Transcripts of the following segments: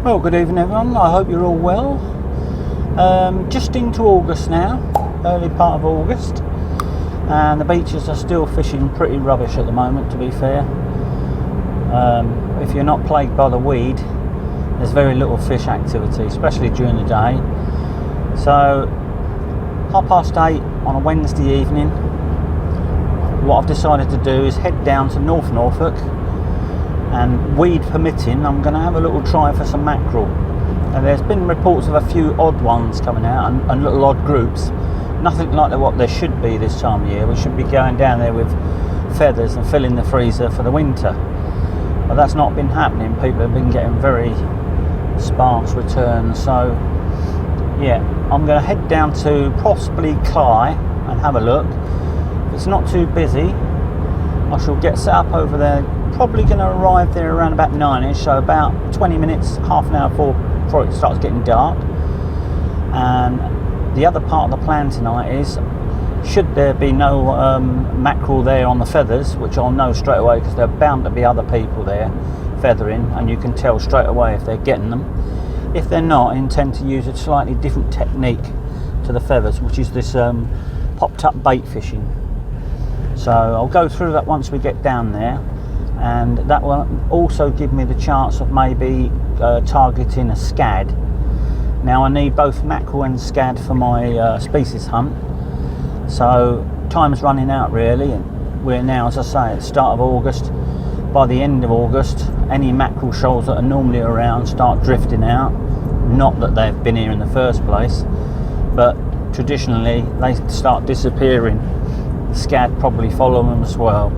Well, good evening everyone, I hope you're all well. Just into August now, early part of August, and the beaches are still fishing pretty rubbish at the moment, to be fair. If you're not plagued by the weed, there's very little fish activity, especially during the day. So 8:30 on a Wednesday evening, what I've decided to do is head down to North Norfolk, and weed permitting, I'm going to have a little try for some mackerel. And there's been reports of a few odd ones coming out, and little odd groups. Nothing like what there should be this time of year. We should be going down there with feathers and filling the freezer for the winter, but that's not been happening. People have been getting very sparse returns. So yeah, I'm going to head down to possibly Cley and have a look. If it's not too busy, I shall get set up over there. Probably going to arrive there around about 9ish, so about 20 minutes, half an hour before it starts getting dark. And the other part of the plan tonight is, should there be no mackerel there on the feathers, which I'll know straight away because there are bound to be other people there feathering, and you can tell straight away if they're getting them. If they're not, I intend to use a slightly different technique to the feathers, which is this popped up bait fishing. So I'll go through that once we get down there, and that will also give me the chance of maybe targeting a scad. Now I need both mackerel and scad for my species hunt, so time's running out really, and we're now, as I say, at the start of August. By the end of August, any mackerel shoals that are normally around start drifting out. Not that they've been here in the first place, but traditionally they start disappearing. The scad probably follow them as well.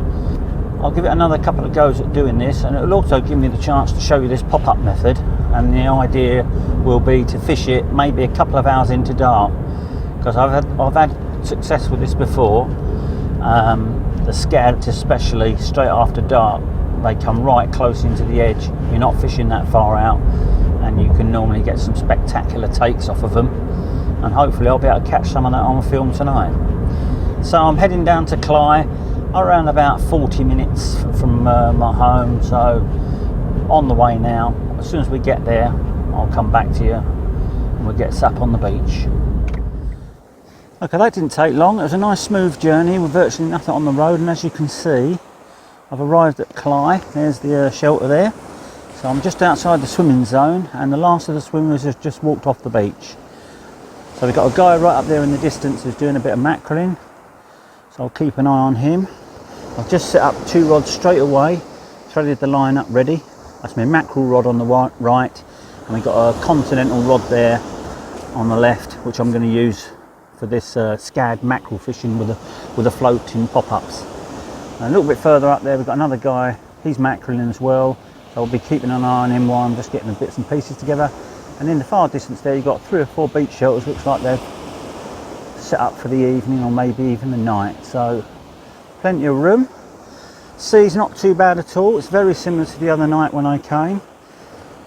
I'll give it another couple of goes at doing this, and it'll also give me the chance to show you this pop-up method, and the idea will be to fish it maybe a couple of hours into dark, because I've had success with this before. The scad especially, straight after dark, they come right close into the edge. You're not fishing that far out, and you can normally get some spectacular takes off of them, and hopefully I'll be able to catch some of that on film tonight. So I'm heading down to Cley, around about 40 minutes from my home, so on the way now. As soon as we get there, I'll come back to you and we'll get set up on the beach. Okay, that didn't take long. It was a nice smooth journey with virtually nothing on the road, and as you can see, I've arrived at Cley. There's the shelter there. So I'm just outside the swimming zone, and the last of the swimmers has just walked off the beach. So we've got a guy right up there in the distance who's doing a bit of mackerelling, so I'll keep an eye on him. I've just set up 2 rods straight away, threaded the line up ready. That's my mackerel rod on the right, and we've got a continental rod there on the left, which I'm going to use for this scad mackerel fishing with a floating pop-ups. And a little bit further up there we've got another guy, he's mackerelling as well, so I'll be keeping an eye on him while I'm just getting the bits and pieces together. And in the far distance there you've got 3 or 4 beach shelters, looks like they've set up for the evening or maybe even the night, so plenty of room. Sea's not too bad at all. It's very similar to the other night when I came.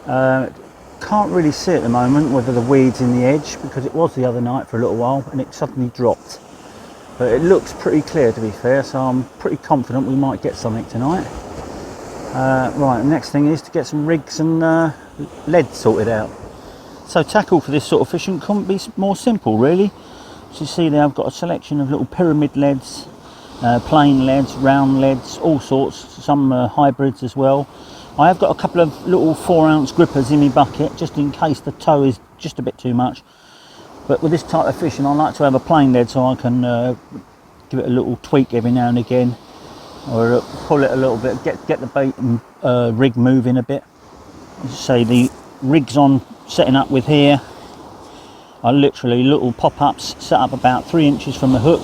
Can't really see at the moment whether the weed's in the edge, because it was the other night for a little while and it suddenly dropped, but it looks pretty clear, to be fair, so I'm pretty confident we might get something tonight. Right, the next thing is to get some rigs and lead sorted out. So tackle for this sort of fishing couldn't be more simple really. As you see there, I've got a selection of little pyramid leads, plain leads, round leads, all sorts, some hybrids as well. I have got a couple of little 4-ounce grippers in my bucket, just in case the tow is just a bit too much. But with this type of fishing, I like to have a plain lead so I can give it a little tweak every now and again, or pull it a little bit, get the bait and rig moving a bit. As you say, the rig's on setting up with here are literally little pop-ups set up about 3 inches from the hook.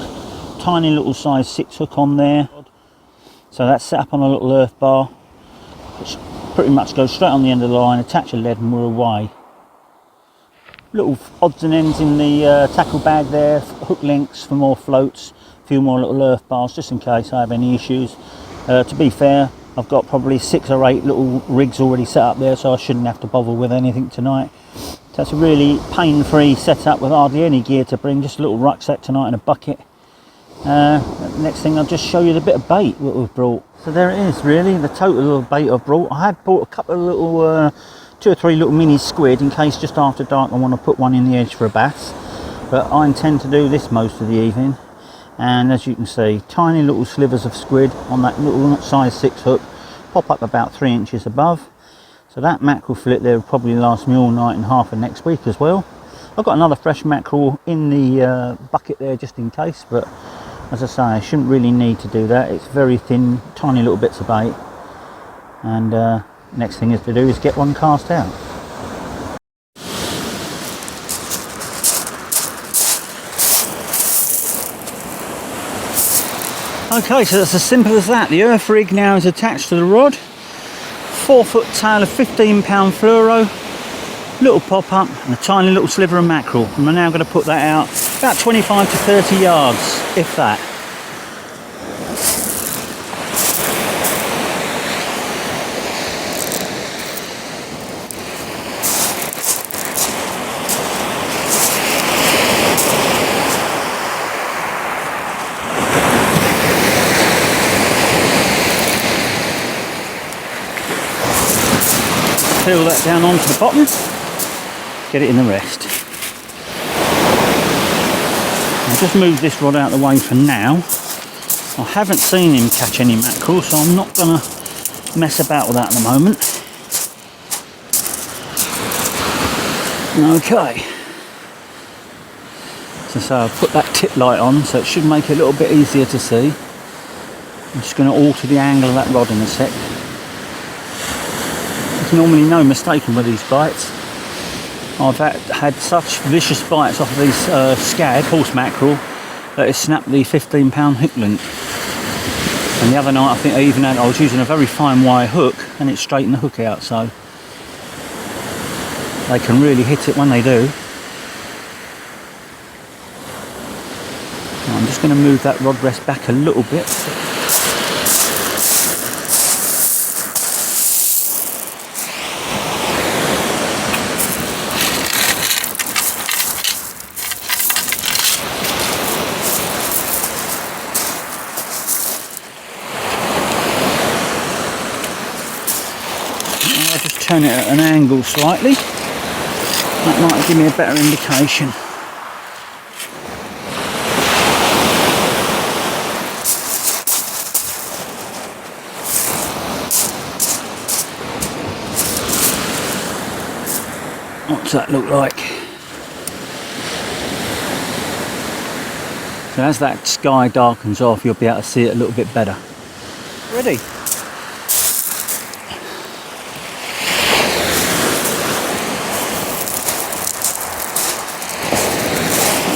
Tiny little size 6 hook on there, so that's set up on a little earth bar, which pretty much goes straight on the end of the line. Attach a lead and we're away. Little odds and ends in the tackle bag there, hook links for more floats, a few more little earth bars just in case I have any issues. To be fair, I've got probably 6 or 8 little rigs already set up there, so I shouldn't have to bother with anything tonight. So it's a really pain-free setup with hardly any gear to bring, just a little rucksack tonight and a bucket. Next thing, I'll just show you the bit of bait that we've brought. So there it is, really, the total of bait I've brought. I had bought a couple of little 2 or 3 little mini squid in case just after dark I want to put one in the edge for a bass. But I intend to do this most of the evening. And as you can see, tiny little slivers of squid on that little size 6 hook, pop up about 3 inches above. So that mackerel fillet there will probably last me all night and half of next week as well. I've got another fresh mackerel in the bucket there just in case, but as I say, I shouldn't really need to do that. It's very thin, tiny little bits of bait. And next thing is to do is get one cast out. Okay, so that's as simple as that. The earth rig now is attached to the rod. 4-foot tail of 15-pound fluoro, little pop up and a tiny little sliver of mackerel. And we're now going to put that out about 25 to 30 yards, if that. Peel that down onto the bottom, get it in the rest. I'll just move this rod out of the way for now. I haven't seen him catch any mackerel, so I'm not going to mess about with that at the moment. Okay. So I'll put that tip light on, so it should make it a little bit easier to see. I'm just going to alter the angle of that rod in a sec. Normally no mistaking with these bites. I've had such vicious bites off of these Scad horse mackerel that it snapped the 15-pound hook link. And the other night I think I was using a very fine wire hook and it straightened the hook out, so they can really hit it when they do. I'm just going to move that rod rest back a little bit. Turn it at an angle slightly. That might give me a better indication. What's that look like? So as that sky darkens off, you'll be able to see it a little bit better. Ready?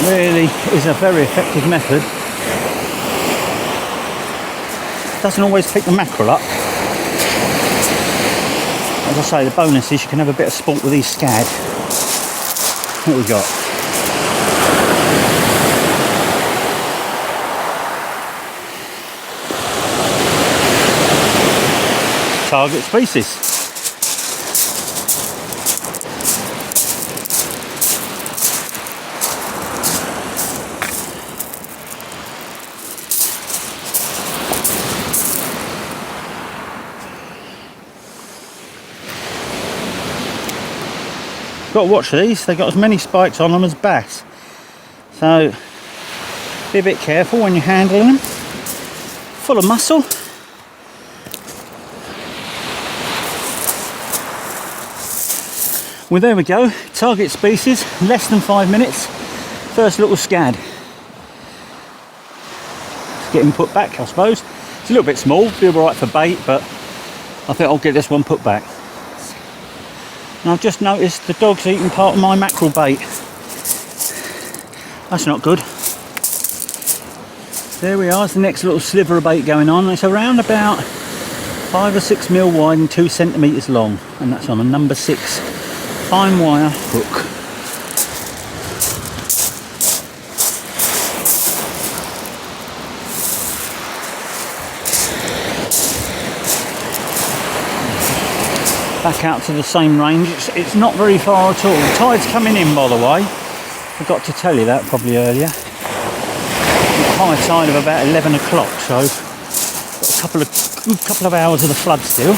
Really is a very effective method. Doesn't always pick the mackerel up. As I say, the bonus is you can have a bit of sport with these Scad. What we got? Target species. Got to watch these, they've got as many spikes on them as bass, so be a bit careful when you're handling them. Full of muscle. Well, there we go, target species, less than 5 minutes, first little Scad. Get him put back, I suppose. It's a little bit small, be alright for bait, but I think I'll get this one put back. And I've just noticed the dog's eating part of my mackerel bait. That's not good. There we are, it's the next little sliver of bait going on. It's around about 5 or 6 mil wide and 2 centimetres long. And that's on a number 6 fine wire hook. Back out to the same range. It's not very far at all. The tide's coming in, by the way. Forgot to tell you that probably earlier. High tide of about 11 o'clock, so got a couple of hours of the flood still.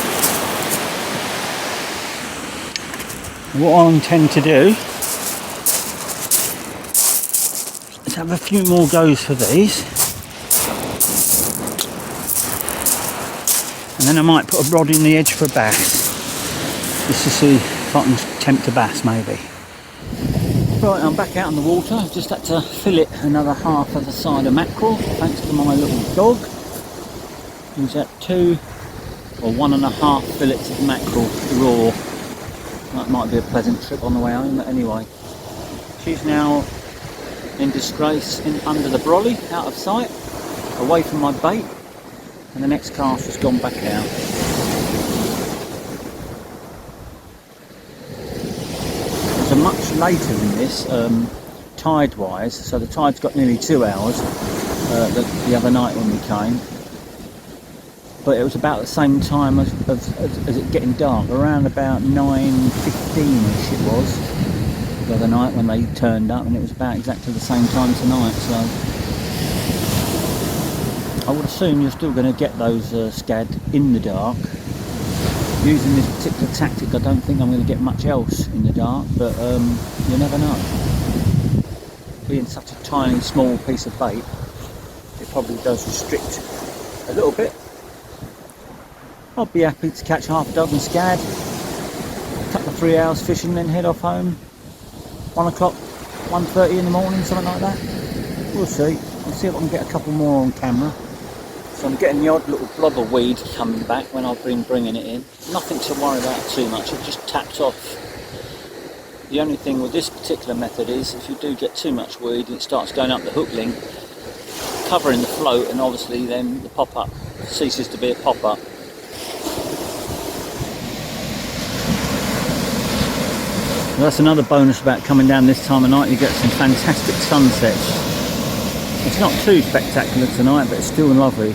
What I intend to do is have a few more goes for these, and then I might put a rod in the edge for a bass, just to see if I can tempt a bass maybe. Right, I'm back out on the water. I've just had to fillet another half of the side of mackerel, thanks to my little dog. He's at 2 or 1.5 fillets of mackerel raw. That might be a pleasant trip on the way home, but anyway. She's now in disgrace under the brolly, out of sight, away from my bait, and the next cast has gone back out. So much later than this, tide-wise, so the tide's got nearly 2 hours the other night when we came, but it was about the same time as it getting dark, around about 9:15ish it was the other night when they turned up, and it was about exactly the same time tonight, so I would assume you're still going to get those scad in the dark. Using this particular tactic, I don't think I'm going to get much else in the dark, but you never know. Being such a tiny, small piece of bait, it probably does restrict a little bit. I'd be happy to catch half a dozen scad, a couple of 3 hours fishing, then head off home. 1 o'clock, 1:30 in the morning, something like that. We'll see. I'll see if I can get a couple more on camera. So I'm getting the odd little blob of weed coming back when I've been bringing it in. Nothing to worry about too much, it just taps off. The only thing with this particular method is if you do get too much weed and it starts going up the hook link, covering the float, and obviously then the pop-up ceases to be a pop-up. That's another bonus about coming down this time of night, you get some fantastic sunsets. It's not too spectacular tonight, but it's still lovely.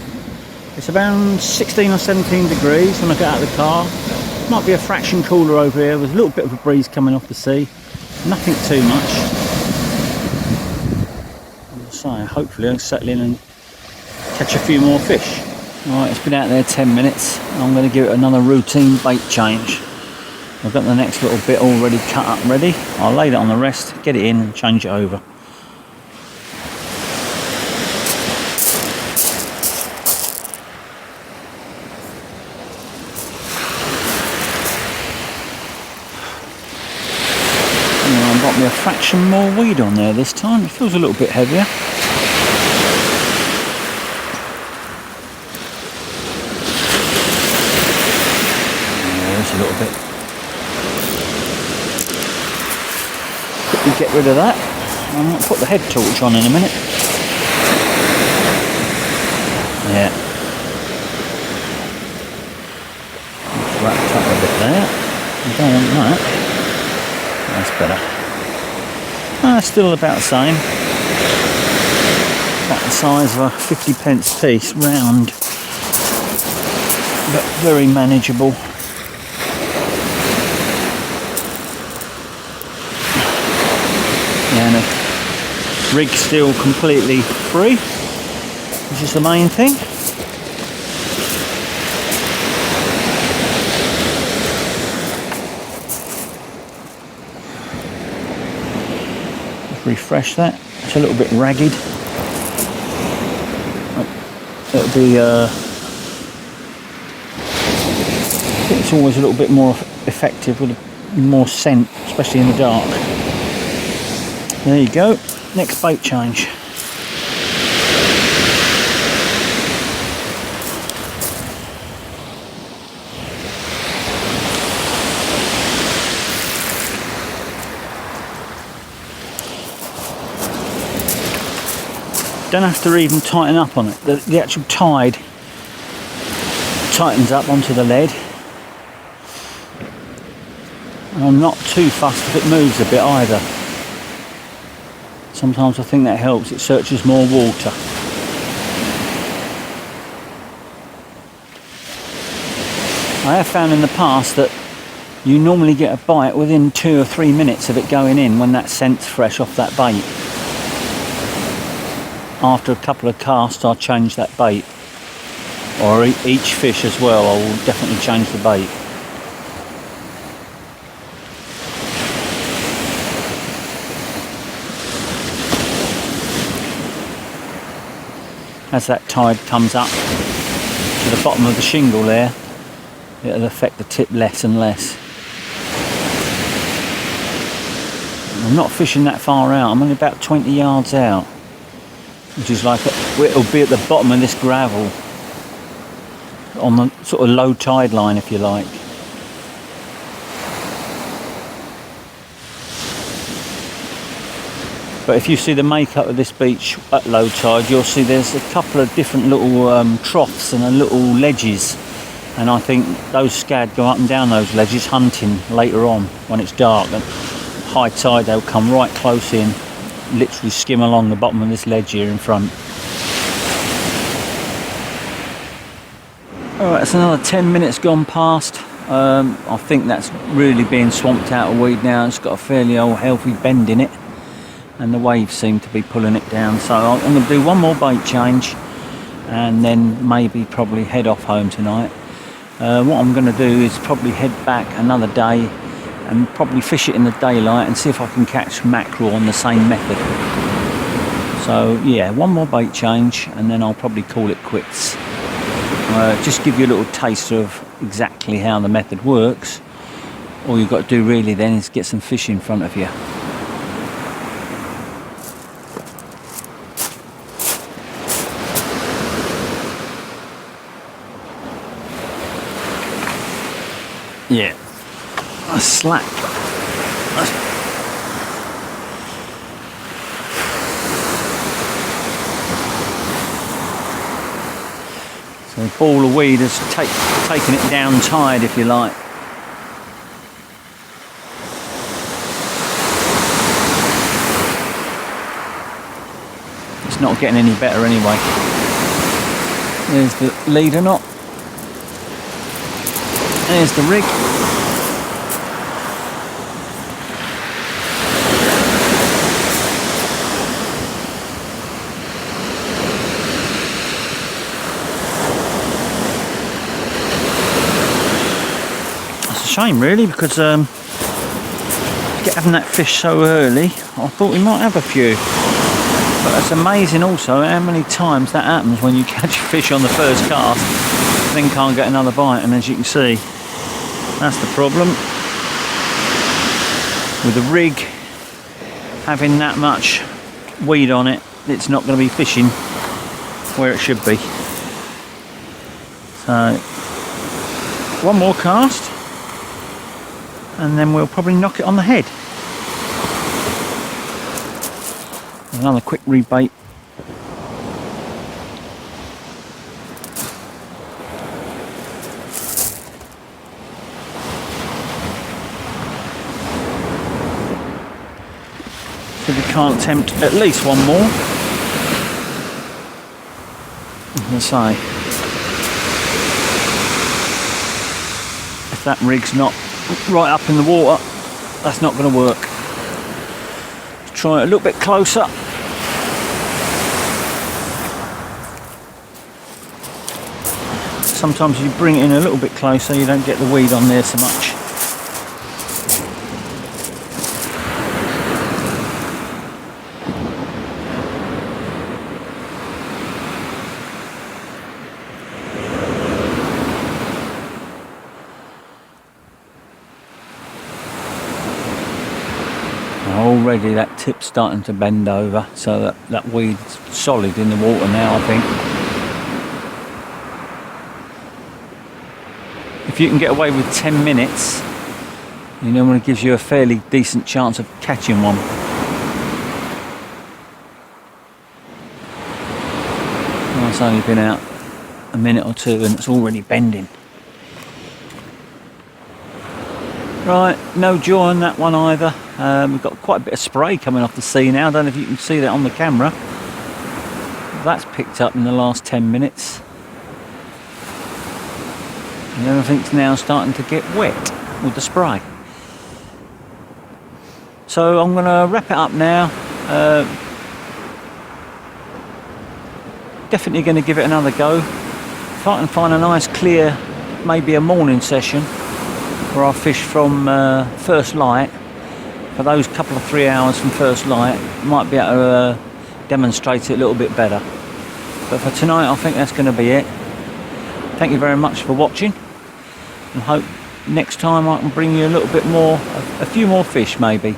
It's around 16 or 17 degrees when I get out of the car. Might be a fraction cooler over here. There's a little bit of a breeze coming off the sea. Nothing too much. So hopefully I'll settle in and catch a few more fish. Right, it's been out there 10 minutes. I'm going to give it another routine bait change. I've got the next little bit already cut up ready. I'll lay that on the rest, get it in and change it over. I've got me a fraction more weed on there this time. It feels a little bit heavier. There's a little bit. Quickly get rid of that. I'm going to put the head torch on in a minute. Yeah. It's wrapped up a bit there. I don't want that. That's better. Still about the same. About the size of a 50p piece, round, but very manageable. Yeah, and the rig's still completely free, which is the main thing. Refresh that. It's a little bit ragged. It'll be I think it's always a little bit more effective with more scent, especially in the dark. There you go. Next bait change. Don't have to even tighten up on it. The actual tide tightens up onto the lead. And I'm not too fussed if it moves a bit either. Sometimes I think that helps. It searches more water. I have found in the past that you normally get a bite within 2 or 3 minutes of it going in when that scent's fresh off that bait. After a couple of casts I'll change that bait, or each fish as well. I will definitely change the bait. as that tide comes up to the bottom of the shingle there, it'll affect the tip less and less. I'm not fishing that far out, I'm only about 20 yards out, which is like, it'll be at the bottom of this gravel, on the sort of low tide line if you like. But if you see the makeup of this beach at low tide, you'll see there's a couple of different little troughs and little ledges, and I think those scad go up and down those ledges hunting later on when it's dark. And high tide they'll come right close in, literally skim along the bottom of this ledge here in front. Alright, it's another 10 minutes gone past. I think that's really being swamped out of weed now. It's got a fairly old healthy bend in it, and the waves seem to be pulling it down. So I'm going to do one more bait change and then maybe probably head off home tonight. What I'm going to do is probably head back another day and probably fish it in the daylight and see if I can catch mackerel on the same method. So yeah, one more bait change and then I'll probably call it quits. Just give you a little taste of exactly how the method works. All you've got to do really then is get some fish in front of you. Yeah, a slack. So a ball of weed has taken it down tide, if you like. It's not getting any better anyway. There's the leader knot. There's the rig. It's a shame really, because having that fish so early, I thought we might have a few. But it's amazing also how many times that happens when you catch a fish on the first cast, then can't get another bite, and as you can see, that's the problem with the rig having that much weed on it. It's not going to be fishing where it should be. So one more cast and then we'll probably knock it on the head. Another quick rebait. So we can't tempt at least one more. As I say, if that rig's not right up in the water, that's not going to work. Let's try it a little bit closer. Sometimes you bring it in a little bit closer, you don't get the weed on there so much. Already that tip's starting to bend over, so that weed's solid in the water now, I think. If you can get away with 10 minutes, you know, when it gives you a fairly decent chance of catching one. Well, it's only been out a minute or two and it's already bending. Right, no joy on that one either. We've got quite a bit of spray coming off the sea now. I don't know if you can see that on the camera. That's picked up in the last 10 minutes. And everything's now starting to get wet with the spray. So I'm going to wrap it up now. Definitely going to give it another go. If I can find a nice clear, maybe a morning session where I fish from first light, for those couple of 3 hours from first light, might be able to demonstrate it a little bit better. But for tonight, I think that's going to be it. Thank you very much for watching, and hope next time I can bring you a little bit more, a few more fish maybe.